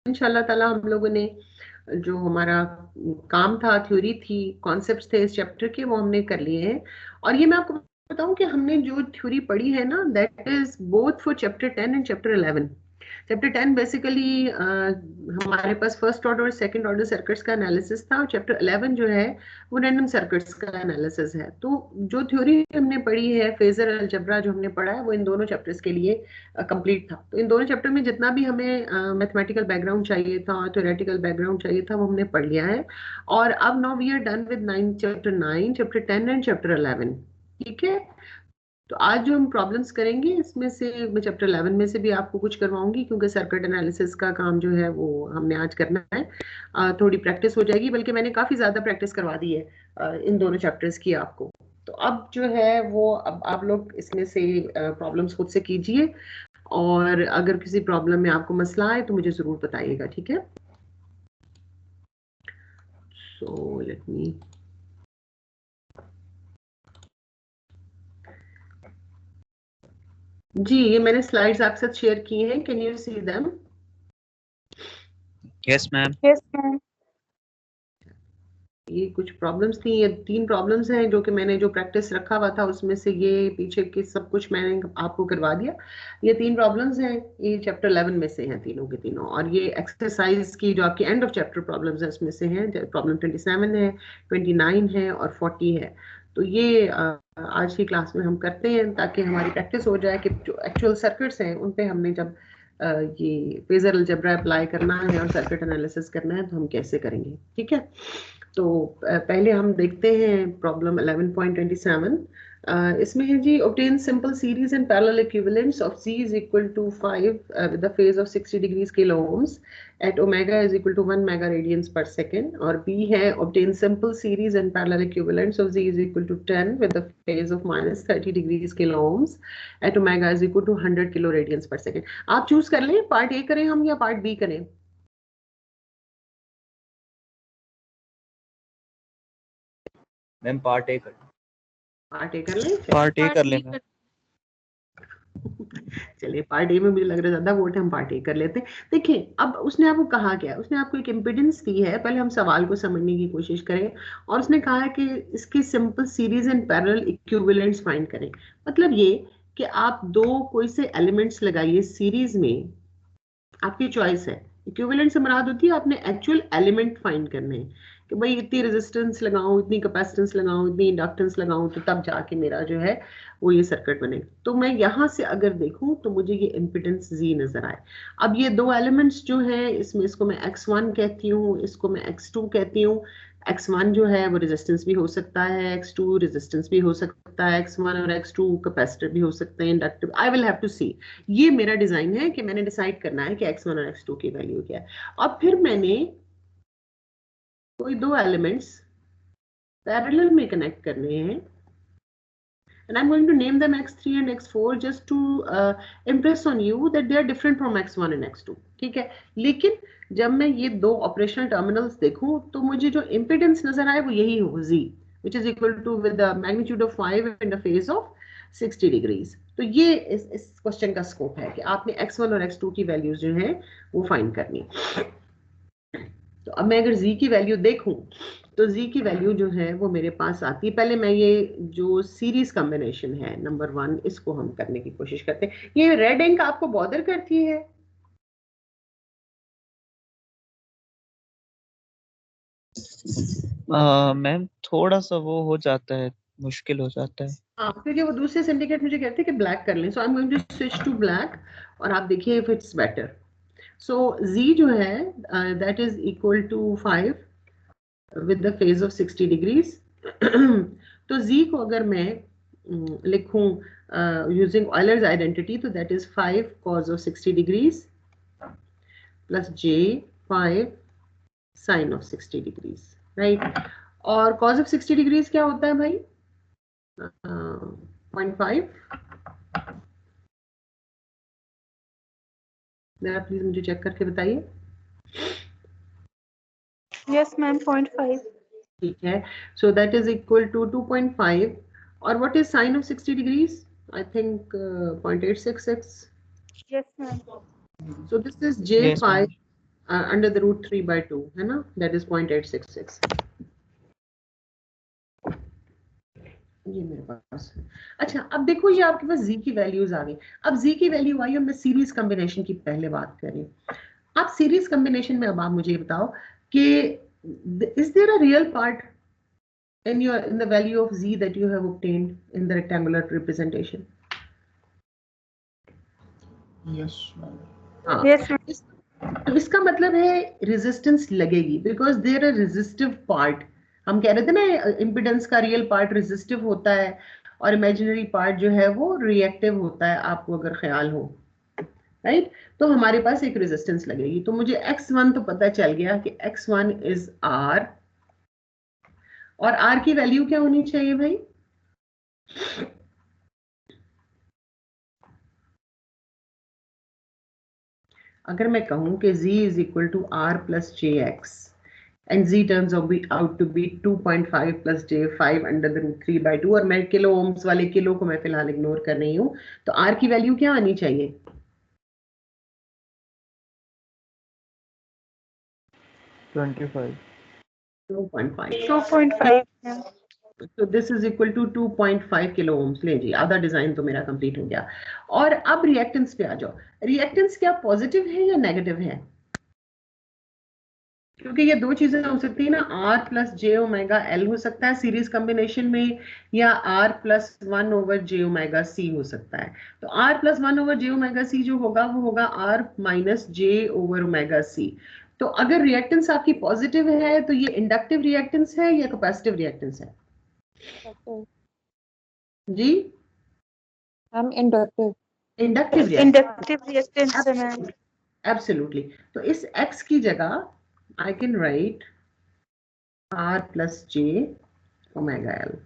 इंशाल्लाह ताला हम लोगों ने जो हमारा काम था, थ्योरी थी, कॉन्सेप्ट्स थे इस चैप्टर के, वो हमने कर लिए हैं। और ये मैं आपको बताऊं कि हमने जो थ्योरी पढ़ी है ना, that is both for chapter 10 and chapter 11। Chapter 10 basically हमारे पास फर्स्ट ऑर्डर और सेकंड ऑर्डर सर्किट्स का एनालिसिस था, और चैप्टर 11 जो है वो रैंडम सर्किट्स का एनालिसिस है। तो जो थ्योरी हमने पढ़ी है, फेजर अलजेब्रा जो हमने पढ़ा है, वो इन दोनों चैप्टर्स के लिए कंप्लीट था। तो इन दोनों चैप्टर में जितना भी हमें मैथमेटिकल बैकग्राउंड चाहिए था, थ्योरेटिकल बैकग्राउंड चाहिए था, वो हमने पढ़ लिया है। और अब now we are done with 9 chapter 9, chapter 10 and chapter 11। ठीक है। तो आज जो हम प्रॉब्लम्स करेंगे, इसमें से मैं चैप्टर 11 में से भी आपको कुछ करवाऊंगी, क्योंकि सर्किट एनालिसिस का काम जो है वो हमने आज करना है। थोड़ी प्रैक्टिस हो जाएगी, बल्कि मैंने काफी ज्यादा प्रैक्टिस करवा दी है इन दोनों चैप्टर्स की आपको। तो अब जो है वो, अब आप लोग इसमें से प्रॉब्लम्स खुद से कीजिए, और अगर किसी प्रॉब्लम में आपको मसला आए तो मुझे जरूर बताइएगा। ठीक है। सो लेट मी, जी ये मैंने स्लाइड्स आपके साथ शेयर की हैं, can you see them? Yes ma'am. Yes ma'am. ये कुछ प्रॉब्लम्स थी, ये 3 प्रॉब्लम्स हैं जो कि मैंने जो प्रैक्टिस रखा हुआ था उसमें से ये पीछे के सब कुछ मैंने आपको करवा दिया। ये 3 प्रॉब्लम्स हैं, ये चैप्टर 11 में से हैं तीनों के तीनों। और ये एक्सरसाइज की जो आपकी एंड ऑफ चैप्टर प्रॉब्लम्स है उसमें से हैं। प्रॉब्लम 27 है, 29 है और 40 है। तो ये आज की क्लास में हम करते हैं, ताकि हमारी प्रैक्टिस हो जाए कि जो एक्चुअल सर्किट्स हैं उन पे हमने जब ये फेजर अलजेब्रा अप्लाई करना है और सर्किट एनालिसिस करना है तो हम कैसे करेंगे। ठीक है। तो पहले हम देखते हैं प्रॉब्लम 11.27। इसमें है जी, obtain simple series and parallel equivalents of Z is equal to 5 with a phase of 60 degrees kilo ohms at omega is equal to 1 mega radians per second। और B है, obtain simple series and parallel equivalents of Z is equal to 10 with a phase of minus 30 degrees kilo ohms at omega is equal to 100 kilo radians per second। आप choose कर लें, part A करें हम या part B करें? Ma'am part A कर part A कर लें? पार्ट ए कर ले मैम। चलिए, पार्ट ए में मुझे लग रहा है ज्यादा वोट है, हम पार्ट ए कर लेते हैं। देखिए, अब उसने आपको कहा क्या, उसने आपको एक इम्पिडेंस दी है। पहले हम सवाल को समझने की कोशिश करें। और उसने कहा है कि इसकी simple series and parallel equivalents find करें। मतलब ये कि आप दो कोई से एलिमेंट्स लगाइए सीरीज में, आपकी चॉइस है। इक्विवेलेंट से मुराद होती है आपने एक्चुअल एलिमेंट फाइंड करने हैं, कि भाई इतनी रेजिस्टेंस लगाऊं, इतनी कैपेसिटेंस लगाऊं, इतनी इंडक्टेंस लगाऊं, तो तब जाके मेरा जो है वो ये सर्किट बने। तो मैं यहाँ से अगर देखूं तो मुझे ये इम्पिडेंस जी नजर आए। अब ये दो एलिमेंट्स जो है, इसमें इसको मैं x1 कहती हूँ, इसको मैं x2 कहती हूँ। x1 जो है वो रेजिस्टेंस भी हो सकता है, x2 रेजिस्टेंस भी हो सकता है, x1 और x2 कैपेसिटर भी हो सकते हैं, inductive. I will have to see. ये मेरा डिजाइन है कि मैंने डिसाइड करना है कि x1 और x2 की वैल्यू क्या है। अब फिर मैंने कोई दो एलिमेंट्स पैरेलल में कनेक्ट करने हैं, and I'm going to name them x3 and x4 just to impress on you that they are different from x1 and x2। ठीक है। लेकिन जब मैं ये दो ऑपरेशनल टर्मिनल्स देखूं तो मुझे जो इम्पिडेंस नजर आए वो यही हो, z which is equal to with the magnitude of 5 and a phase of 60 degrees। तो ये इस क्वेश्चन का स्कोप है कि आपने x1 और x2 की वैल्यूज जो है वो फाइंड करनी। तो अब मैं अगर z की वैल्यू देखूं तो z की वैल्यू जो है वो मेरे पास आती है। पहले मैं ये जो सीरीज कॉम्बिनेशन है नंबर 1, इसको हम करने की कोशिश करते हैं। ये रेड इंक आपको बॉदर करती है? मैम थोड़ा सा वो हो जाता है, मुश्किल हो जाता है। हाँ, क्योंकि वो दूसरे सिंडिकेट मुझे कहते हैं कि ब्लैक कर लें। So I am going to switch to black, और आप देखिए if it's better. So z जो है that is equal to 5 with the phase of 60 degrees. तो z को अगर मैं लिखूं यूजिंग ऑयलर्स आइडेंटिटी, तो that is 5 cos of 60 degrees plus j 5 sin of 60 degrees, right. और cos of 60 degrees क्या होता है भाई? 0.5। जरा प्लीज मुझे चेक करके बताइए। Yes ma'am, 0.5। ठीक है। So that is equal to 2.5। और what is sine of 60 degrees? I think 0.866। Yes ma'am. So this is yes j5 ma'am. Under the root 3/2 है ना, दैट इज 0.866। ये मेरे पास। अच्छा अब देखो ये आपके पास z की वैल्यूज आ गई। अब z की वैल्यू आई, हमने सीरीज कॉम्बिनेशन की पहले बात करें। आप सीरीज कॉम्बिनेशन में अब आप मुझे बताओ कि is there a real part in the value of z that you have obtained in the rectangular representation? Yes ma'am. हाँ, Yes, ma'am. तो इसका मतलब है रेजिस्टेंस लगेगी, because there are resistive part. हम कह रहे थे ना इम्पिडेंस का रियल पार्ट रेजिस्टिव होता है और इमेजिनरी पार्ट जो है वो रिएक्टिव होता है, आपको अगर ख्याल हो, राइट। तो हमारे पास एक रेजिस्टेंस लगेगी। तो मुझे x1 तो पता चल गया कि x1 इज r, और r की वैल्यू क्या होनी चाहिए भाई? अगर मैं कहूं कि z is equal to r plus J X and z turns out to be 2.5 plus j5 under the root 3/2, और मैं किलो ओम्स वाले किलो को मैं फिलहाल इग्नोर कर रही हूँ, तो r की वैल्यू क्या आनी चाहिए? 25। 2.5। 2.5, ma'am. तो this is equal to 2.5 kilo ohms. ले जी, आधा डिजाइन तो मेरा कंप्लीट हो गया। और अब रिएक्टेंस पे आ जाओ। रिएक्टेंस क्या पॉजिटिव है या नेगेटिव है? क्योंकि ये दो चीजें हो सकती है ना, r प्लस जे ओमेगा एल हो सकता है सीरीज कॉम्बिनेशन में, या r प्लस 1 ओवर जे ओमेगा सी हो सकता है। तो r प्लस 1 ओवर जे ओमेगा सी जो होगा वो होगा r माइनस जे ओवर ओमेगा सी। तो अगर रिएक्टेंस आपकी पॉजिटिव है तो ये इंडक्टिव रिएक्टेंस है या कैपेसिटिव रिएक्टेंस है? जी, I'm inductive. Inductive reactance. Inductive reactance है, ma'am. एब्सोल्युटली। तो इस x की जगह I can write r plus J omega L.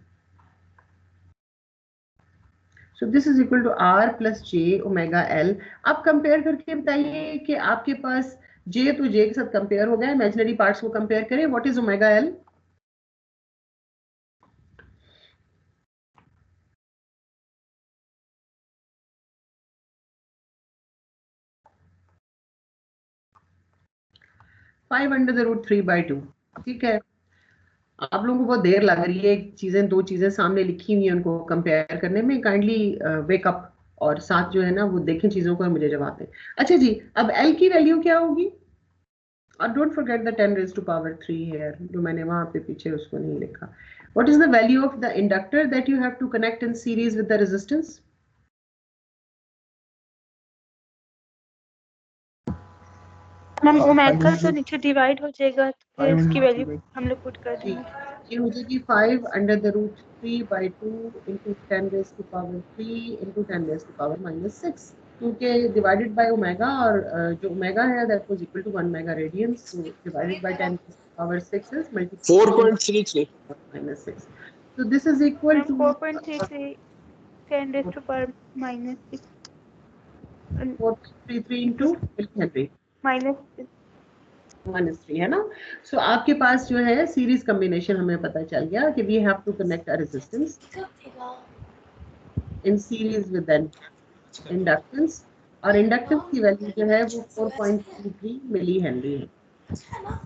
So this is equal to r plus j omega l। अब compare करके बताइए कि आपके पास j तो j के साथ कंपेयर हो गया, इमेजिनरी पार्ट्स को कंपेयर करें, what is omega l? Five under the root 3/2। ठीक है, आप लोगों को बहुत देर लग रही है, चीजें दो चीजें सामने लिखी हुई हैं उनको कंपेयर करने में, काइंडली वेक अप और साथ जो है ना वो देखें चीजों को और मुझे जवाब दें। अच्छा जी, अब l की वैल्यू क्या होगी? और don't forget the 10 raised to power 3 here, जो मैंने वहां पे पीछे उसको नहीं लिखा। What is the value of the inductor that you have to connect in series with the resistance? Ma'am omega तो नीचे डिवाइड हो जाएगा, तो फिर इसकी वैल्यू 500 हम लोग पुट कर जी, देंगे। ये हो जाएगी 5 under the root 3/2 into 10 raised to power 3 into 10 raised to power minus 6, क्योंकि डिवाइडेड बाय ओमेगा, और जो ओमेगा है that was equal to 1 mega radian, so divided by 10 raised to power 6 is multiplication 4.33 minus 6, so this is equal ma'am to 4.33 10 raised to power minus 6 4.33 into Henry minus -3 है ना। सो आपके पास जो है series combination, हमें पता चल गया कि we have to connect a resistance in series with an inductance, और इंडक्टेंस की वैल्यू जो है वो 4.33 मिली हेनरी है,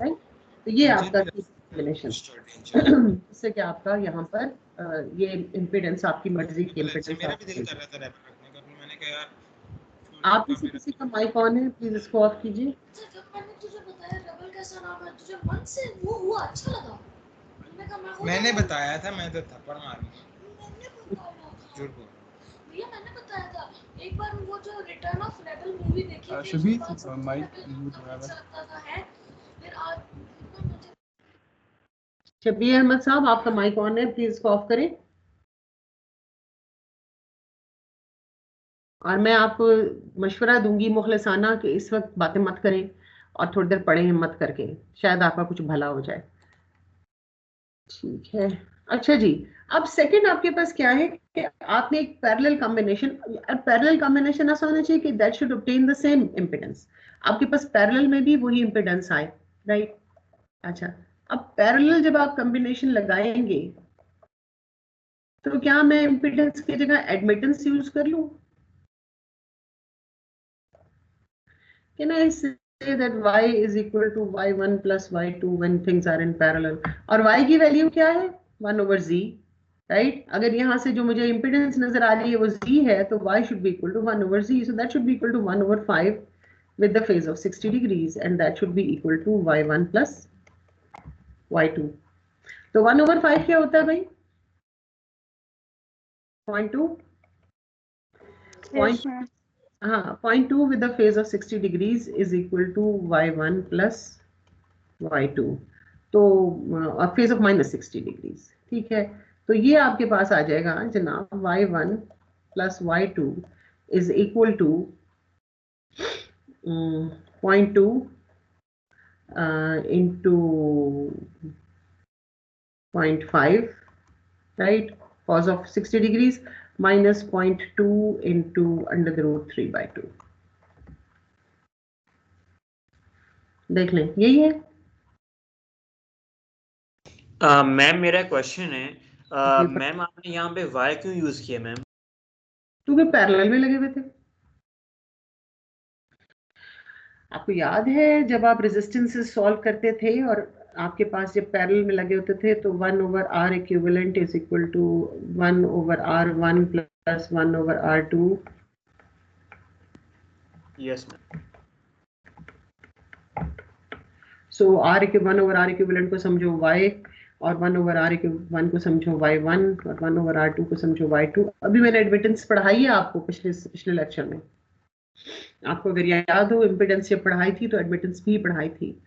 राइट। तो ये आपका कॉम्बिनेशन इससे क्या आपका यहाँ पर ये इम्पीडेंस आपकी मर्जी की इम्पीडेंस। आप में से किसी का माइक ऑन है, प्लीज इसको ऑफ कीजिए। मैंने बताया था, मैं तो थप्पड़ मारूंगा। झूठ बोल। भैया मैंने बताया था एक बार वो जो रिटर्न ऑफ रेबल मूवी देखी थी, शुभी उसके बाद माइक म्यूट हो रहा अच्छा है। लगता था है। फिर आज मुझे शब्बीर अहमद साहब, आपका माइक ऑन है, प्लीज इसको ऑफ करें। और मैं आपको मशवरा दूंगी मुखलिसाना कि इस वक्त बातें मत करें और थोड़ी देर पढ़ें हिम्मत करके, शायद आपका कुछ भला हो जाए। ठीक है, अच्छा जी। अब सेकंड आपके पास क्या है कि आपने एक पैरेलल कॉम्बिनेशन, पैरेलल कॉम्बिनेशन ऐसा होना चाहिए कि that should obtain the same impedance. आपके पास पैरेलल में भी वही इम्पीडेंस आए, राइट। अच्छा, अब पैरेलल जब आप कॉम्बिनेशन लगाएंगे तो क्या मैं इम्पीडेंस की जगह एडमिटेंस यूज कर लूं? Can I say that y is equal to y1 plus y2 when things are in parallel. और y की वैल्यू क्या है? 1 over z, right? अगर यहाँ से जो मुझे impedance नजर आ रही है वो z है, तो y should be equal to 1 over z. So that should be equal to 1 over 5 with the phase of 60 degrees, and that should be equal to y1 plus y2. तो 1 over 5 क्या होता है भाई? 0.2. Yes, ma'am. हाँ, 0.2 with the phase of 60 degrees is equal to y1 plus y2. तो और phase of minus 60 degrees. ठीक है, तो ये आपके पास आ जाएगा जनाब y1 plus y2 is equal to 0.2 into 0.5, right? Cos of 60 degrees minus 0.2 into under the root 3 by 2. देख लें, यही है। मैम मेरा क्वेश्चन है, मैम आपने यहाँ पे y क्यों यूज किया मैम? क्योंकि पैरेलल में लगे हुए थे। आपको याद है जब आप रेजिस्टेंसेस सॉल्व करते थे और आपके पास जब पैरेलल में लगे होते थे तो 1 over r equivalent is equal to 1 over r1 plus 1 over r2। Yes ma'am. So r1 over r equivalent को समझो y, और 1 over r1 को समझो y1, और 1 over r2 को समझो y2। अभी मैंने एडमिटेंस पढ़ाई है आपको पिछले लेक्चर में। आपको अगर याद हो, इम्पीडेंस जब पढ़ाई थी तो एडमिटेंस भी पढ़ाई थी,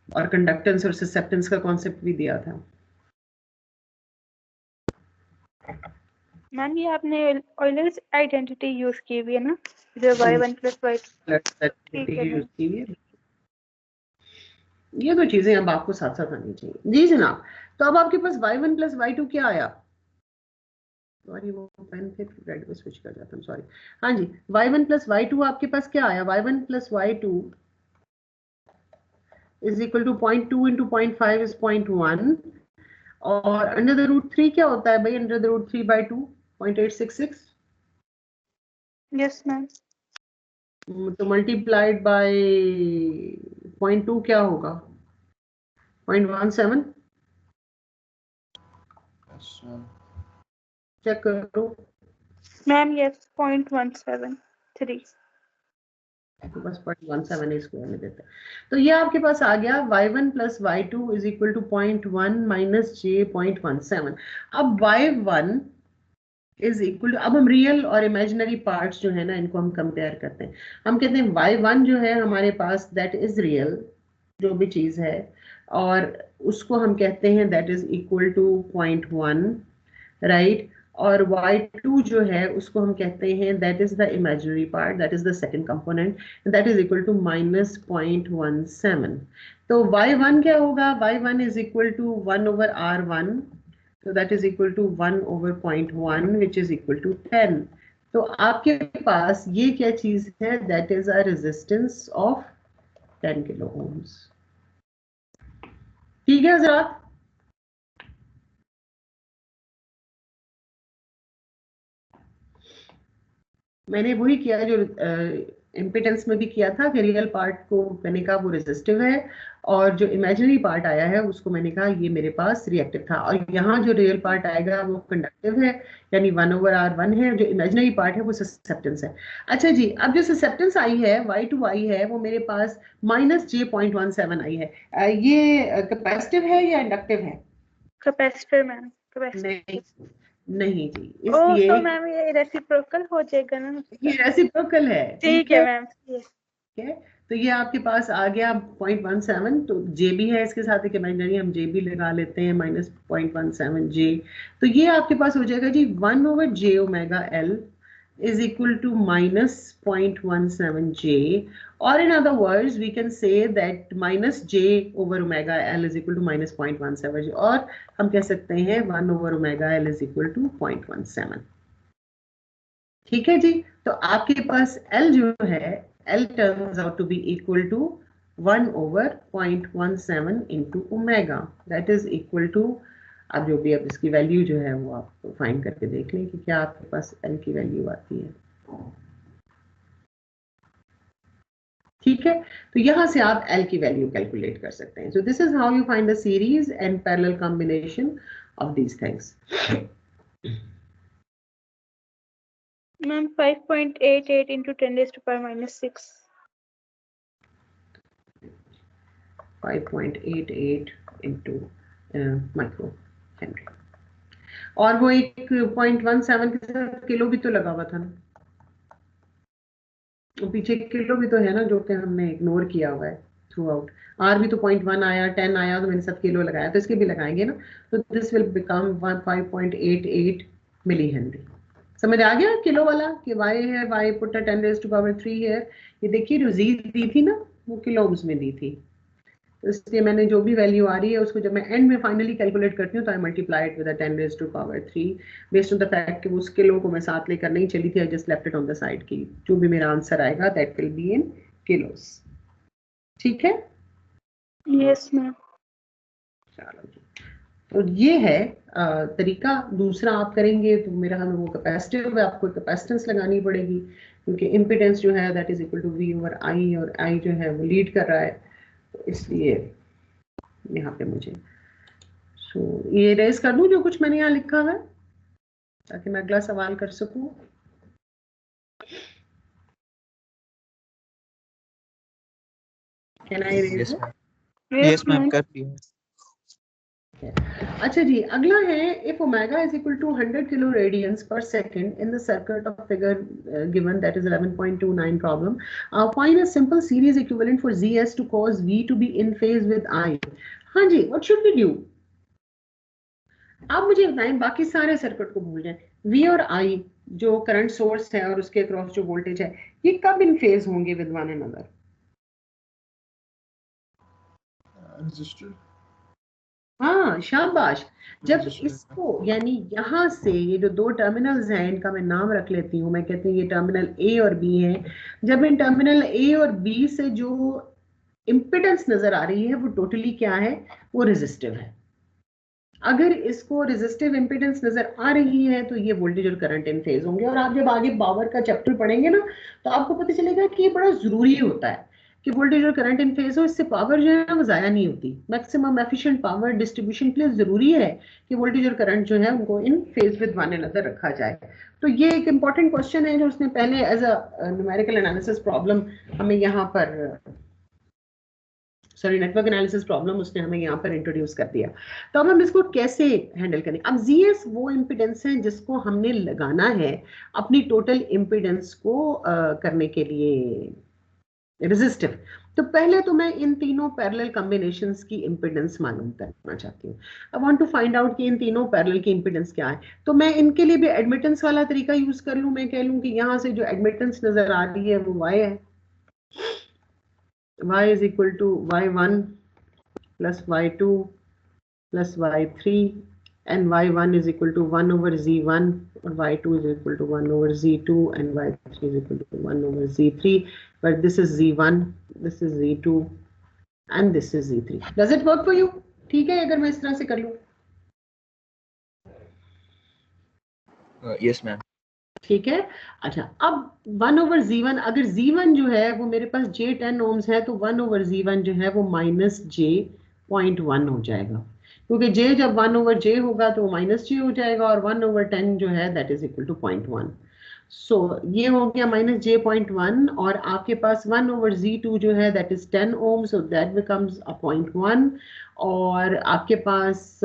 और कंडक्टेंस और ससेप्टेंस का कॉन्सेप्ट भी दिया था। मैम ये आपने ऑयलर्स आइडेंटिटी यूज की हुई है ना, जो y1 plus y2। ठीक है मैम। ये दो चीजें अब आपको साथ साथ आनी चाहिए। जी जनाब, तो अब आपके पास y1 plus y2 क्या आया? सॉरी, वो पेन पे रेड पे स्विच कर जाता हूं, सॉरी। हाँ जी, y1 plus y2 आपके पास क्या आया? y1 plus y2 is equal to 0.2 into 0.5 is 0.1, और अंडर द रूट 3 क्या होता है भाई? Under the root 3 by 2 0.866। Yes ma'am. तो मल्टीप्लाइड बाय 0.2 क्या होगा? 0.17। चेक करो मैम यस 0.173। तो बस 0.17 स्क्वायर में देते हैं। तो ये आपके पास आ गया y1 plus y2 is equal to 0.1 minus j 0.17। अब y1 is equal to, अब हम रियल और इमेजिनरी पार्ट्स जो है ना इनको हम कंपेयर करते हैं। हम कहते हैं y1 जो है हमारे पास दैट इज रियल, जो भी चीज है, और उसको हम कहते हैं that is equal to 0.1, right. और y2 जो है उसको हम कहते हैं that is the imaginary part, that is the second component, that is equal to minus 0.17। तो y1 क्या होगा? y1 is equal to 1 over r1, so that is equal to 1 over 0.1 which is equal to 10। तो आपके पास ये क्या चीज है? That is a resistance of 10 kilo ohms. ठीक है हजरात? मैंने वही किया जो इम्पिडेंस में भी किया था कि रियल पार्ट को मैंने कहा वो रेजिस्टिव है, और जो इमेजिनरी पार्ट आया है उसको मैंने कहा ये मेरे पास रिएक्टिव था। और यहाँ जो रियल पार्ट आएगा वो कंडक्टिव है, यानी 1 over r1 है। जो इमेजिनरी पार्ट है वो ससेप्टेंस है। अच्छा जी, अब जो ससेप्टेंस आई है y2 आई है वो मेरे पास माइनस j 0.17 आई है। ये कैपेसिटिव है या इंडक्टिव है? कैपेसिटर मैम, कैपेसिटर नहीं जी, ओह इसलिए तो मैम ये रेसिप्रोकल हो जाएगा ना। ये रेसिप्रोकल है। ठीक है मैम। ठीक है, तो ये आपके पास आ गया 0.17। तो जे भी है इसके साथ एक इमेजिनरी, हम जे भी लगा लेते हैं, माइनस 0.17 जे। तो ये आपके पास हो जाएगा जी 1 over j omega l is equal to minus 0.17 j, or in other words we can say that minus j over omega l is equal to minus 0.17 j, और हम कह सकते हैं 1 over omega l is equal to 0.17। ठीक है जी, तो आपके पास L जो है L turns out to be equal to 1 over 0.17 into omega, that is equal to, अब जो भी अब इसकी वैल्यू जो है वो आप फाइंड करके देख लें कि क्या आपके पास L की वैल्यू आती है। ठीक है, तो यहां से आप L की वैल्यू कैलकुलेट कर सकते हैं. सो this is how you find the series and parallel combination of these things. Ma'am, 5.88 into 10 raised to power minus 6. 5.88 into micro Henry. और वो एक 0.17 के साथ किलो भी तो लगा हुआ था ना, वो पीछे किलो भी तो है ना, जो कि हमने इग्नोर किया हुआ है थ्रू आउट. आर भी तो 0.1 आया, 10 आया, तो मैंने सब किलो लगाया, तो इसके भी लगाएंगे ना. तो this will become 5.88 milli henry. समझ आ गया किलो वाला कि y है, y put 10 raise to power 3 है. ये देखिए जो z दी थी ना, वो किलोग्स में दी थी. तो इसलिए मैंने जो भी वैल्यू आ रही है उसको जब मैं एंड में फाइनली कैलकुलेट करती हूँ तो I multiply it with 10 raise to power 3 based on the fact कि उस किलो को मैं साथ लेकर नहीं चली थी. I just left it on the side की जो भी मेरा आंसर आएगा दैट विल बी इन किलोस. ठीक है, Yes, ma'am. चलो जी. तो ये है तरीका. दूसरा आप करेंगे तो मेरा हमें वो कैपेसिटिव है, आपको कैपेसिटेंस लगानी पड़ेगी क्योंकि इम्पिडेंस जो है that is equal to V over I, और I जो है वो लीड कर रहा है, तो इसलिए यहाँ पे मुझे ये रेज कर दूं जो कुछ मैंने यहाँ लिखा है ताकि मैं अगला सवाल कर सकूं. Can I raise? Yes ma'am, कर दिया. अच्छा जी, अगला है if omega is equal to 100 kilo radians per second in the circuit of figure given, that is 11.29 problem, find a simple series equivalent for ZS to cause V to be in phase with I. हाँ जी, what should we do? आप मुझे बताएं, बाकी सारे circuit को भूल जाएं. V और I जो करंट सोर्स है और उसके अक्रॉस जो वोल्टेज है, ये कब इन फेज होंगे विद वन अनदर? रजिस्टर. हाँ शाबाश. जब इसको यानी यहाँ से ये जो दो टर्मिनल्स हैं इनका मैं नाम रख लेती हूँ, मैं कहती हूँ ये टर्मिनल A और B है. जब इन टर्मिनल A और B से जो इम्पिडेंस नजर आ रही है वो टोटली क्या है, वो रेजिस्टिव है. अगर इसको रेजिस्टिव इम्पिडेंस नजर आ रही है तो ये वोल्टेज और करंट इन फेज होंगे. और आप जब आगे पावर का चैप्टर पढ़ेंगे ना तो आपको पता चलेगा कि ये बड़ा जरूरी होता है कि वोल्टेज और करंट इन फेज हो. इससे पावर जो है वो जाया नहीं होती. मैक्सिमम एफिशिएंट पावर डिस्ट्रीब्यूशन के लिए जरूरी है कि वोल्टेज और करंट जो है उनको इन फेज विद वन अनदर रखा जाए. तो ये एक इंपॉर्टेंट क्वेश्चन है जो उसने पहले as a numerical analysis problem हमें यहाँ पर नेटवर्क एनालिसिस प्रॉब्लम उसने हमें यहाँ पर इंट्रोड्यूस कर दिया. तो अब हम इसको कैसे हैंडल करें. अब जीएस वो इम्पिडेंस है जिसको हमने लगाना है अपनी टोटल इम्पिडेंस को करने के लिए रेजिस्टिव. तो पहले तो मैं इन तीनों पैरेलल कॉम्बिनेशंस की इम्पिडेंस मालूम करना चाहती हूँ. I want to find out कि इन तीनों पैरेलल की इम्पिडेंस क्या है. तो मैं इनके लिए भी एडमिटेंस वाला तरीका यूज कर लूँ. मैं कह लूँ कि यहाँ से जो एडमिटेंस नजर आ रही है वो y है. y is equal to y1 plus y2 plus y3 and y1 is equal to 1 over z1 or y2 is equal to 1 over z2 and y3 is equal to 1 over z3, but this is z1, this is z2 and this is z3. Does it work for you? ठीक है अगर मैं इस तरह से कर लूं? Yes ma'am. ठीक है. अच्छा, अब 1 over z1, अगर z1 जो है वो मेरे पास j10 ohms है तो 1 over z1 जो है वो माइनस j.1 हो जाएगा, क्योंकि j जब 1 over j होगा तो माइनस j हो जाएगा और 1 over 10 जो है दैट इज इक्वल टू 0.1. सो ये हो गया माइनस j.1 और आपके पास 1 over z2 जो है that is 10 ohms, so that becomes a 0.1. और आपके पास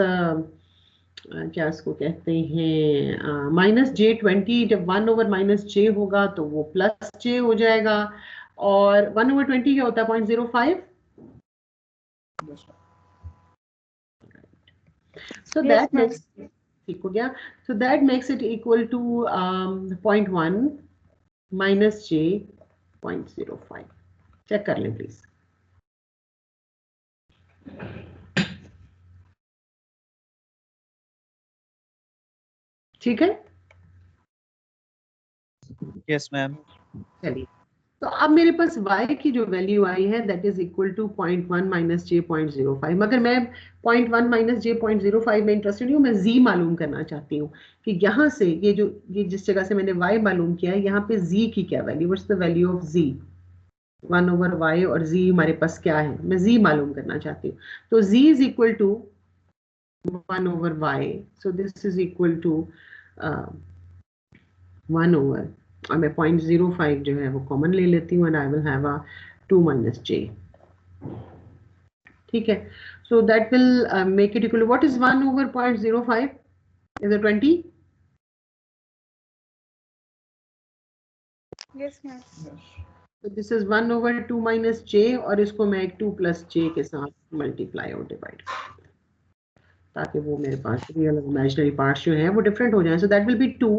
क्या इसको कहते हैं माइनस j20, जब 1 over माइनस j होगा तो वो प्लस j हो जाएगा. और 1 over 20 क्या होता है 0.05. So that makes ठीक हो गया. So that makes it equal to 0.1 minus j.05. Check कर लें प्लीज. ठीक है. Yes ma'am. चलिए, तो अब मेरे पास y की जो वैल्यू आई है that is equal to 0.1 minus j.05. मगर मैं 0.1 माइनस j.05 में इंटरेस्टेड हूँ. मैं z मालूम करना चाहती हूँ कि यहाँ से ये जिस जगह से मैंने y मालूम किया है यहाँ पे z की क्या value, what's the value of z. 1/y और z हमारे पास क्या है, मैं z मालूम करना चाहती हूँ। तो z is equal to 1/y, so this is equal to 1 over, और मैं 0.05 जो है वो कॉमन ले लेती हूँ, and I will have a 2 - j। ठीक है, so that will make it equal, what is 1 over 0.05, is it 20? Yes, ma'am. Yes. तो दिस इज 1 ओवर 2 - j, और इसको मैं एक 2 + j के साथ मल्टीप्लाई और डिवाइड, ताकि वो मेरे पास रियल और इमेजिनरी पार्ट्स जो हैं वो डिफरेंट हो जाएं। So that will B 2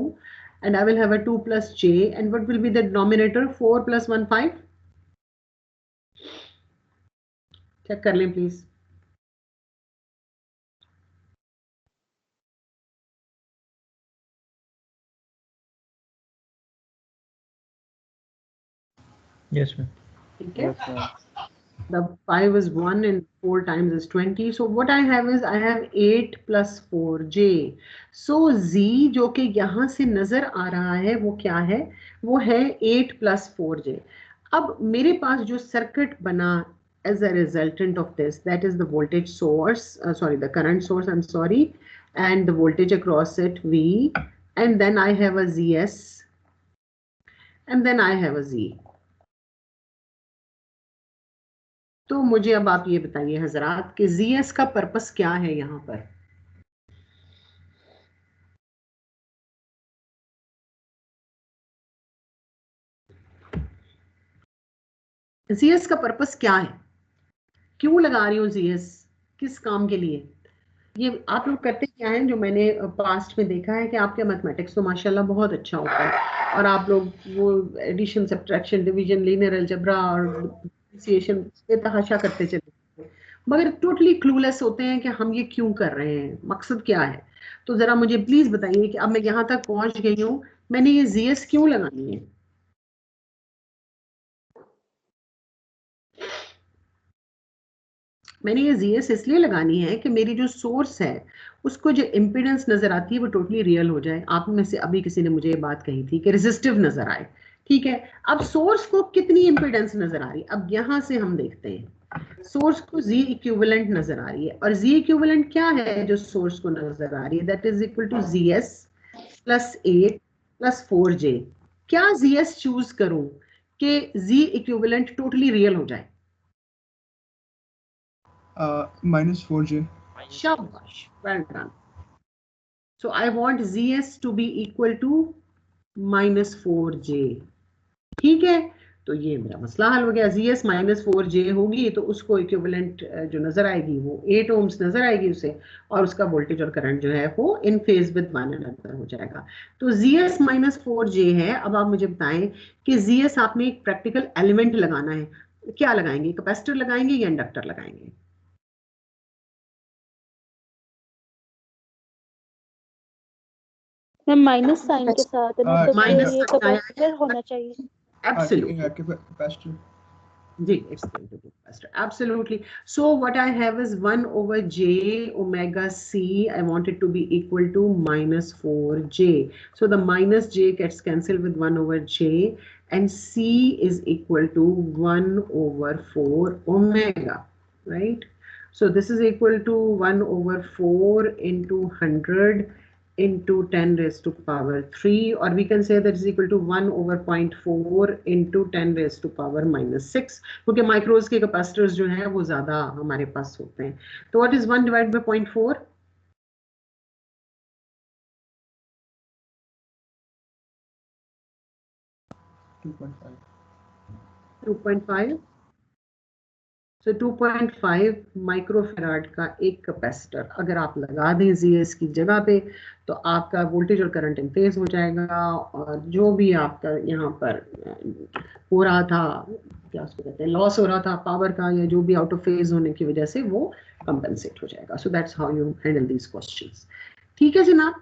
and I will have a 2 + j, and what will be the denominator? 4 + 1 5। Check कर लें प्लीज। Yes, ma'am. ठीक है, Yes, ma'am. the 5 is 1 and 4 times is 20, so what I have is I have 8 + 4j। so z जो कि यहाँ से नजर आ रहा है वो क्या है, वो है 8 + 4j। अब मेरे पास जो सर्किट बना as a resultant of this, that is the voltage source, sorry, the current source, I'm sorry, and the voltage across it V, and then I have a Zs, and then I have a Z। तो मुझे अब आप ये बताइए हजरात कि ZS का purpose क्या है यहाँ पर। ZS का पर्पस क्या है, क्यों लगा रही हूँ ZS, किस काम के लिए? ये आप लोग करते क्या हैं, जो मैंने पास्ट में देखा है कि आपके मैथमेटिक्स तो माशाल्लाह बहुत अच्छा होता है, और आप लोग वो addition, subtraction, division, linear algebra और डिफरेंशिएशन पे तहाशा करते चले, मगर टोटली क्लूलेस होते हैं कि हम ये क्यों कर रहे हैं, मकसद क्या है। तो जरा मुझे प्लीज बताइए कि अब मैं यहाँ तक पहुंच गई हूँ, मैंने ये ZS क्यों लगानी है? मैंने ये ZS इसलिए लगानी है कि मेरी जो सोर्स है उसको जो इम्पीडेंस नजर आती है वो टोटली रियल हो जाए। आप में से अभी किसी ने मुझे ये बात कही थी कि रेजिस्टिव नजर आए, ठीक है। अब सोर्स को कितनी इम्पीडेंस नजर आ रही है, अब यहां से हम देखते हैं सोर्स को Z इक्विवेलेंट नजर आ रही है, और Z इक्विवेलेंट क्या है जो सोर्स को नजर आ रही है, that is equal to ZS + 8 + 4j। क्या ZS चूज करूं कि Z इक्विवेलेंट टोटली रियल हो जाए? -4j. Shabash, well done. So I want ZS to be equal to -4j। ठीक है, तो ये मेरा मसला हल हो गया। ZS -4j होगी तो उसको इक्विवेलेंट जो नजर आएगी वो 8 ohms नजर आएगी उसे, और उसका वोल्टेज और करंट जो है वो इन फेज विद वन अनदर हो जाएगा। तो ZS -4j है। अब आप मुझे बताएं कि ZS आपने एक प्रैक्टिकल एलिमेंट लगाना है, क्या लगाएंगे, कैपेसिटर लगाएंगे या इंडक्टर लगाएंगे? माइनस साइन के साथ है ना, तो फिर माइनस ये साइन आया कैपेसिटर होना चाहिए। Absolutely. Capacitor. It's going to be faster. Absolutely. So what I have is 1 over j omega c. I want it to be equal to -4j. So the minus j gets cancelled with 1 over j, and c is equal to 1 over 4 omega, right? So this is equal to 1 over 4 into 100 into 10 raised to power 3, or we can say that is equal to 1 over 0.4 into 10 raised to power -6, क्योंकि माइक्रोज के capacitors जो हैं वो ज्यादा हमारे पास होते हैं। तो what is 1 divide by 0.4? 2.5. 2.5। So 2.5 microfarad का एक कैपेसिटर अगर आप लगा दें ZS की जगह पे, तो आपका वोल्टेज और करंट इन फेज हो जाएगा, और जो भी आपका यहाँ पर हो रहा था, क्या उसको कहते हैं, लॉस हो रहा था पावर का, या जो भी आउट ऑफ फेज होने की वजह से वो कंपनसेट हो जाएगा। So that's how you handle these questions. ठीक है जनाब,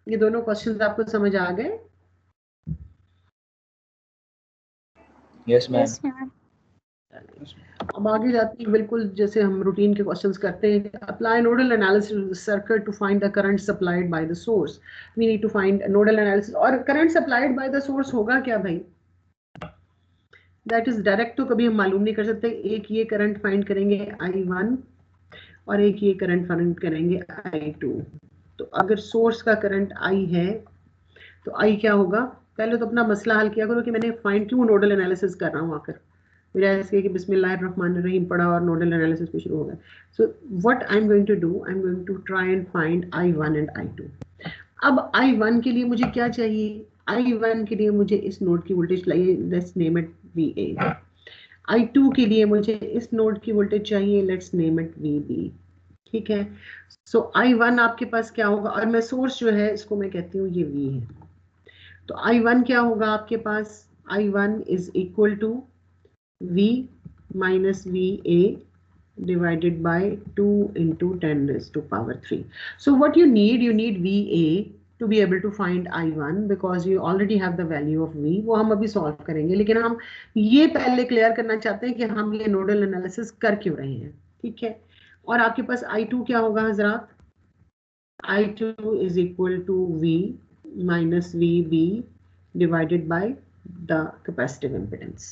ये दोनों क्वेश्चंस आपको समझ आ गए? Yes, ma'am. Yes ma'am. अब आगे जाती है, बिल्कुल जैसे हम रूटीन के क्वेश्चंस करते हैं। Apply nodal analysis circuit to find the current supplied by the source. We need to find nodal analysis. और current supplied by the source होगा क्या भाई? दैट इज डायरेक्ट तो कभी हम मालूम नहीं कर सकते। एक ये करंट फाइंड करेंगे I1 और एक ये करंट फाइंड करेंगे I2। तो अगर सोर्स का करंट I है तो I क्या होगा? पहले तो अपना मसला हल किया करो कि मैंने फाइंड क्यों नोडल एनालिसिस कर रहा हूँ आकर, मेरा ऐसे कि बिस्मिल्लाहिर्रहमानिर्रहीम पढ़ा और नोडल एनालिसिस पे शुरू हो गया। So what I am going to do, I am going to try and find I1 and I2। अब I1 के लिए मुझे क्या चाहिए? I1 के लिए मुझे इस नोड की वोल्टेज चाहिए, let's name it VA। I2 के लिए मुझे इस नोड की वोल्टेज चाहिए, लेट्स नेम इट VB। ठीक है, सो I1 आपके पास क्या होगा? और मैं सोर्स जो है इसको मैं कहती हूँ ये V है। तो I1 क्या होगा आपके पास? I1 is equal to V minus VA divided by 2 into 10 raised to power 3. So what you need VA to be able to find I1 because you already have the value of V। वो हम अभी solve करेंगे, लेकिन हम ये पहले clear करना चाहते हैं कि हम ये नोडल एनालिसिस कर क्यों रहे हैं। ठीक है, और आपके पास I2 क्या होगा हजरात? I2 is equal to V minus VB divided by the capacitive impedance।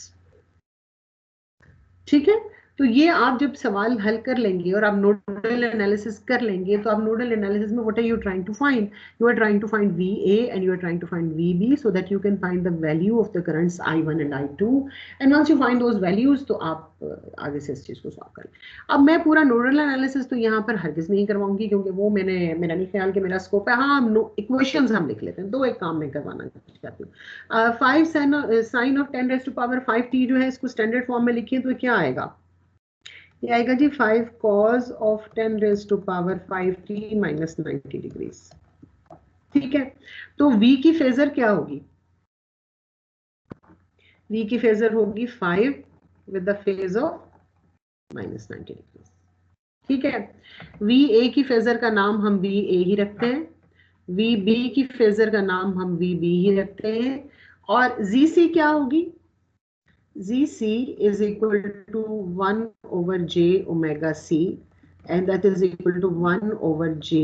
ठीक है, तो ये आप जब सवाल हल कर लेंगे और आप नोडल एनालिसिस कर लेंगे, तो आप नोडल एनालिसिस में what are you trying to find? You are trying to find VA and you are trying to find VB so that you can find the value of the currents I1 and I2 and once you find those values तो आप आगे से इस चीज को solve करें। अब मैं पूरा नोडल एनालिसिस तो यहाँ पर हरगिज नहीं करवाऊंगी क्योंकि वो मेरा नहीं ख्याल कि मेरा स्कोप है। हाँ, हम इक्वेशंस हम लिख लेते हैं, दो एक काम मैं करवाना चाहती हूँ। 5 sin of 10 raised to power 5t जो है इसको स्टैंडर्ड फॉर्म में लिखिए तो क्या आएगा? ये आएगा जी 5 cos of 10 raised to power 5t minus 90 degrees। ठीक है, तो V की फेजर क्या होगी? V की फेजर होगी 5 with the phase of minus 90 degrees। ठीक है, VA की फेजर का नाम हम VA ही रखते हैं, VB की फेजर का नाम हम VB ही रखते हैं, और ZC क्या होगी? ZC is equal to 1 over j omega c and that is equal to 1 over j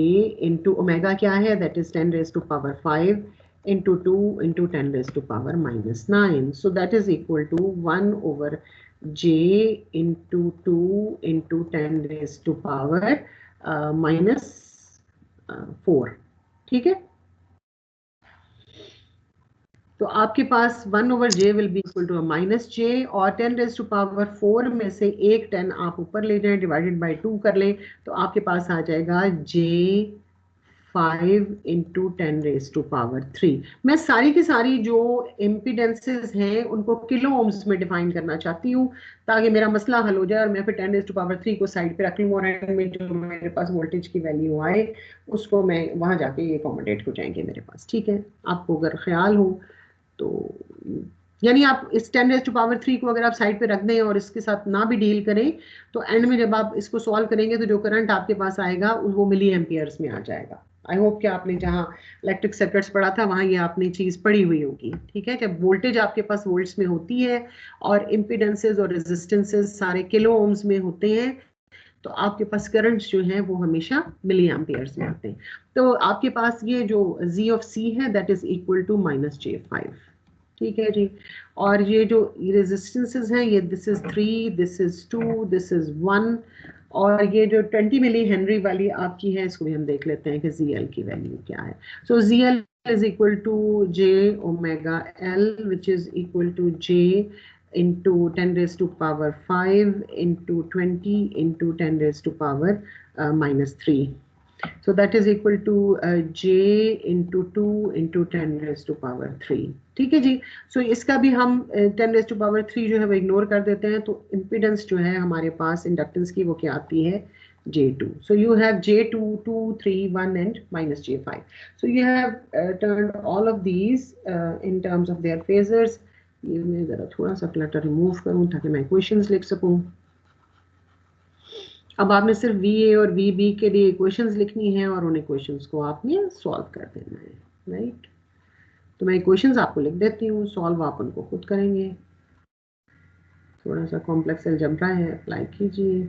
into omega क्या है? That is 10 raised to power 5 into 2 into 10 raised to power minus 9. So that is equal to 1 over j into 2 into 10 raised to power minus 4। ठीक है, तो आपके पास 1 over j will be equal to a minus j और 10 raised to power 4 में से एक 10 आप ऊपर ले जाएं, डिवाइडेड बाई 2 कर लें तो आपके पास आ जाएगा j 5 into 10 raised to power 3। मैं सारी की सारी जो इम्पीडेंसेस हैं उनको किलो ओम्स में डिफाइन करना चाहती हूँ ताकि मेरा मसला हल हो जाए और मैं फिर 10 raised to power 3 को साइड पे रख लूँ और जो मेरे पास वोल्टेज की वैल्यू आए उसको मैं वहाँ जाके ये अकोमोडेट हो जाएंगे मेरे पास। ठीक है, आपको अगर ख्याल हो तो यानी आप इस 10 raised to power 3 को अगर आप साइड पे रख दें और इसके साथ ना भी डील करें तो एंड में जब आप इसको सॉल्व करेंगे तो जो करंट आपके पास आएगा वो मिली एम्पियर्स में आ जाएगा। आई होप कि आपने जहाँ इलेक्ट्रिक सर्किट्स पढ़ा था वहाँ ये आपने चीज़ पढ़ी हुई होगी। ठीक है, जब वोल्टेज आपके पास वोल्ट्स में होती है और इम्पीडेंसेस और रेजिस्टेंसेस सारे किलो ओम्स में होते हैं तो आपके पास करंट्स जो हैं वो हमेशा मिली एम्पियर्स में होते हैं। तो आपके पास ये जो Z of C है that is equal to -j5। ठीक है जी, और ये जो रेजिस्टेंसेस हैं ये this is 3, this is 2, this is 1 और ये जो 20 मिली हेनरी वाली आपकी है इसको भी हम देख लेते हैं कि ZL की वैल्यू क्या है। सो ZL is equal to j omega L which is equal to j into 10 raised to power 5 into 20 into 10 raised to power -3. So that is equal to j into 2 into 10 raised to power 3। ठीक है जी, सो इसका भी हम 10 raised to power 3 जो है वो ignore कर देते हैं तो इम्पीडेंस जो है हमारे पास इंडक्टेंस की वो क्या आती है? J2. So you have J2, 2, 3, 1 and -j5. So you have turned all of these in terms of their phasors। ये मैं जरा थोड़ा सा क्लटर रिमूव करूं ताकि मैं इक्वेशंस लिख सकूं। अब आपने सिर्फ VA और VB के लिए इक्वेशंस लिखनी है और उन इक्वेशंस को आपने सॉल्व कर देना है, राइट? तो मैं इक्वेशंस आपको लिख देती हूँ, सॉल्व आप उनको खुद करेंगे। थोड़ा सा कॉम्प्लेक्स अलजेब्रा है, अप्लाई कीजिए।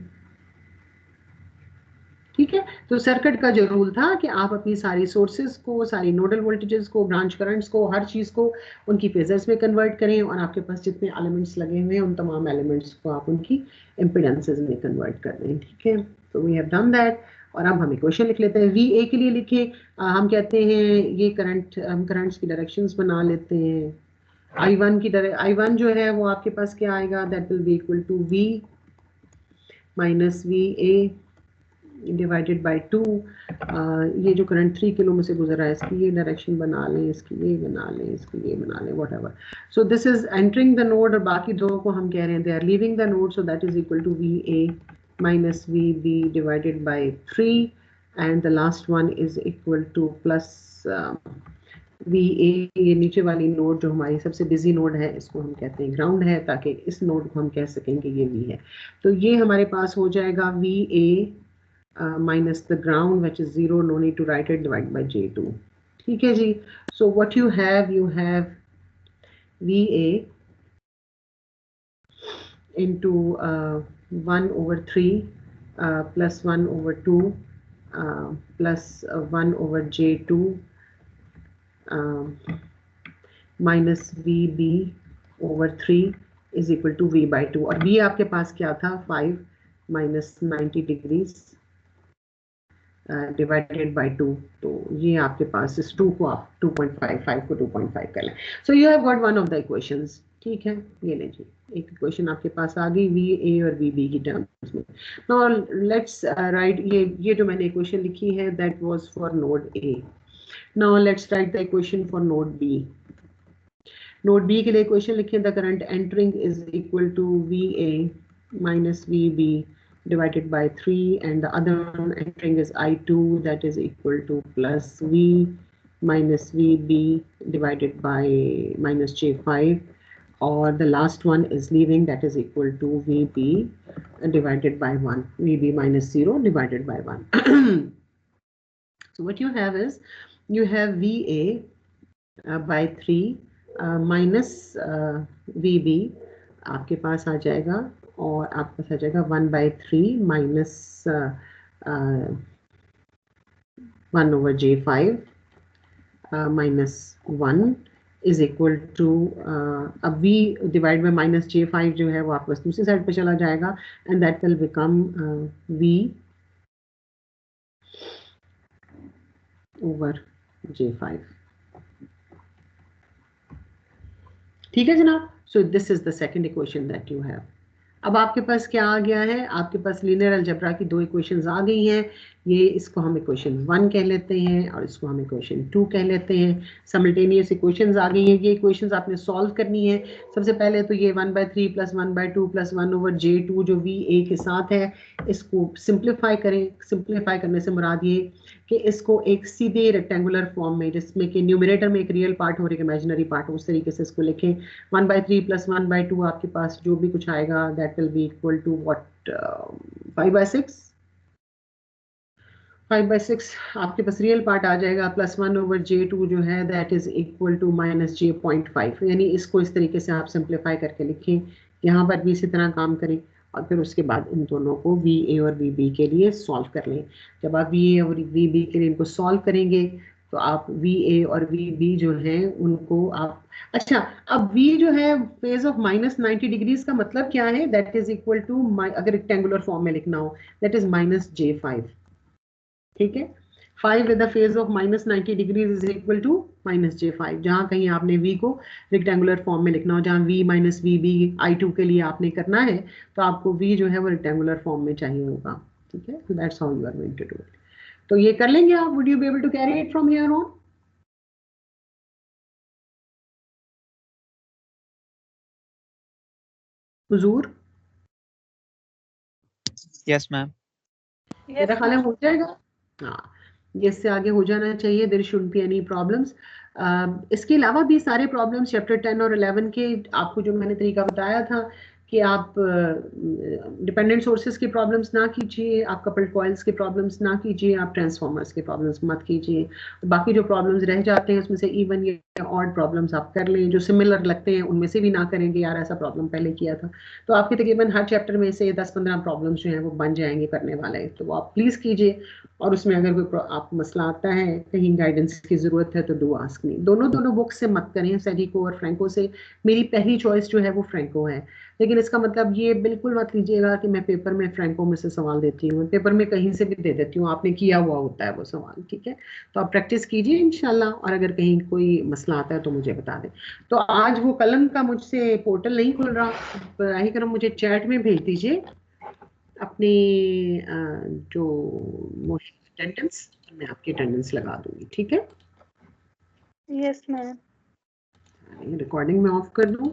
ठीक है। तो सर्किट का जो रूल था कि आप अपनी सारी सोर्सेज को, सारी नोडल वोल्टेजेस को, ब्रांच करंट्स को, हर चीज को उनकी फेजर्स में कन्वर्ट करें और आपके पास जितने एलिमेंट्स लगे हुए हैं उन तमाम एलिमेंट्स को आप उनकी इम्पीडेंसेस में कन्वर्ट कर दें। ठीक है, तो वी हैव डन दैट। और अब हम इक्वेशन लिख लेते हैं। VA के लिए लिखे, हम कहते हैं ये करंट, हम करंट्स की डायरेक्शंस बना लेते हैं। I1 जो है वो आपके पास क्या आएगा, that will be equal to V minus VA divided by 2। ये जो करंट 3 किलो में से गुजर रहा है इसकी ये डायरेक्शन बना लें, इसकी ये बना लें, इसकी ये बना लें, whatever. So this is entering the node और बाकी दो को हम कह रहे हैं they are leaving the node, so that is equal to VA minus VB divided by 3 and the last one is equal to plus VA। ये नीचे वाली नोड जो हमारी सबसे बिजी नोड है इसको हम कहते हैं ग्राउंड है, ताकि इस नोड को हम कह सकें कि ये V है। तो ये हमारे पास हो जाएगा VA minus the ground which is 0, no need to write it, divided by J2। ठीक है जी। So what you have VA into 1/3 plus 1/2 plus 1/J2 minus VB/3 is equal to V/2। और B आपके पास क्या था, 5 minus 90 degrees डिवाइडेड बाय 2। तो ये आपके पास इस 2 को आप 2.5 को 2.5 कर लें। So you have got one of the equations. ठीक है, ये लें जी, एक इक्वेशन आपके पास आ गई VA और VB की टर्म्स में। नाउ लेट्स राइट, ये जो मैंने इक्वेशन लिखी है that was for node A। Now let's write the equation for node B। Node B के लिए इक्वेशन लिखें, the current entering is equal to VA minus VB divided by 3 and the other one entering is I2, that is equal to plus V minus VB divided by minus J5, or the last one is leaving, that is equal to VB divided by 1, VB minus 0 divided by 1। So what you have is you have VA by 3 minus VB आपके पास आ जाएगा, और आपके पास आ जाएगा 1/3 minus 1/J5 minus 1 is equal to, अब V divide by minus J5 जो है वो आपके पास दूसरी साइड पे चला जाएगा and that will become V/J5। ठीक है जनाब। सो this is the second equation that you have. अब आपके पास क्या आ गया है, आपके पास लीनियर अलजेब्रा की दो इक्वेशंस आ गई हैं। ये इसको हम इक्वेशन 1 कह लेते हैं और इसको हम इक्वेशन 2 कह लेते हैं। सिमल्टेनियस इक्वेशंस आ गई हैं। ये इक्वेशंस आपने सॉल्व करनी है। सबसे पहले तो ये 1/3 प्लस 1/2 प्लस 1/J2 जो VA के साथ है, इसको सिंप्लीफाई करें। सिंप्लीफाई करने से मुराद ये कि इसको एक सीधे रेक्टेंगुलर फॉर्म में, जिसमें कि न्यूमरेटर में एक रियल पार्ट और एक इमेजिनरी पार्ट, उस तरीके से इसको लिखें। 1/3 प्लस 1/2 आपके पास जो भी कुछ आएगा that will be equal to what, 5/6। 5/6 आपके पास रियल पार्ट आ जाएगा, प्लस 1/J2 जो है that is equal to minus J0.5। यानी इसको इस तरीके से आप सिंप्लीफाई करके लिखें। यहाँ पर भी इसी तरह काम करें और फिर उसके बाद इन दोनों को VA और VB के लिए सॉल्व कर लें। जब आप VA और VB के लिए इनको सॉल्व करेंगे तो आप VA और VB जो हैं उनको आप, अच्छा अब V जो है फेज ऑफ माइनस 90 डिग्रीज का मतलब क्या है, दैट इज इक्वल टू, अगर रेक्टेंगुलर फॉर्म में लिखना हो दैट इज माइनस J5। ठीक है, 5 with the phase of minus 90 degrees is equal to minus J5। जहां कहीं आपने V को रेक्टेंगुलर फॉर्म में लिखना हो, जहां V माइनस VB I2 के लिए आपने करना है, तो आपको V जो है वो रेक्टेंगुलर फॉर्म में चाहिए होगा। ठीक है, so that's how you are going to do it। तो ये कर लेंगे आप। would you be able to carry it from here on? Hazur, yes ma'am. मेरा ख्याल है हो जाएगा। हाँ, ये इससे आगे हो जाना चाहिए। There should be any problems. इसके अलावा भी सारे प्रॉब्लम्स चैप्टर 10 और 11 के आपको जो मैंने तरीका बताया था कि आप डिपेंडेंट सोर्सेज की प्रॉब्लम्स ना कीजिए, आप कपल्ड कॉइल्स के प्रॉब्लम्स ना कीजिए, आप ट्रांसफॉर्मर्स के प्रॉब्लम्स मत कीजिए। बाकी जो प्रॉब्लम्स रह जाते हैं उसमें से इवन या ऑड प्रॉब्लम्स आप कर लें, जो सिमिलर लगते हैं उनमें से भी ना करेंगे, यार ऐसा प्रॉब्लम पहले किया था। तो आपके तकरीबन हर चैप्टर में से 10-15 प्रॉब्लम्स जो हैं वो बन जाएंगे करने वाले, तो वो आप प्लीज़ कीजिए। और उसमें अगर कोई आप मसला आता है, कहीं गाइडेंस की ज़रूरत है, तो डू आस्क मी। दोनों बुक से मत करें, सेडिको और फ्रैंको से। मेरी पहली चॉइस जो है वो फ्रैंको है, लेकिन इसका मतलब ये बिल्कुल मत लीजिएगा कि मैं पेपर में फ्रैंको में से सवाल देती हूँ। पेपर में कहीं से भी दे देती हूँ, आपने किया हुआ होता है वो सवाल, ठीक है। तो आप प्रैक्टिस कीजिए इंशाल्लाह, और अगर कहीं कोई मसला आता है तो मुझे बता दें। तो आज वो कलम का मुझसे पोर्टल नहीं खुल रहा, बराह करम मुझे चैट में भेज दीजिए अपनी जो अटेंडेंस, मैं आपकी अटेंडेंस लगा दूंगी, ठीक है। Yes ma'am. रिकॉर्डिंग में ऑफ कर दूं।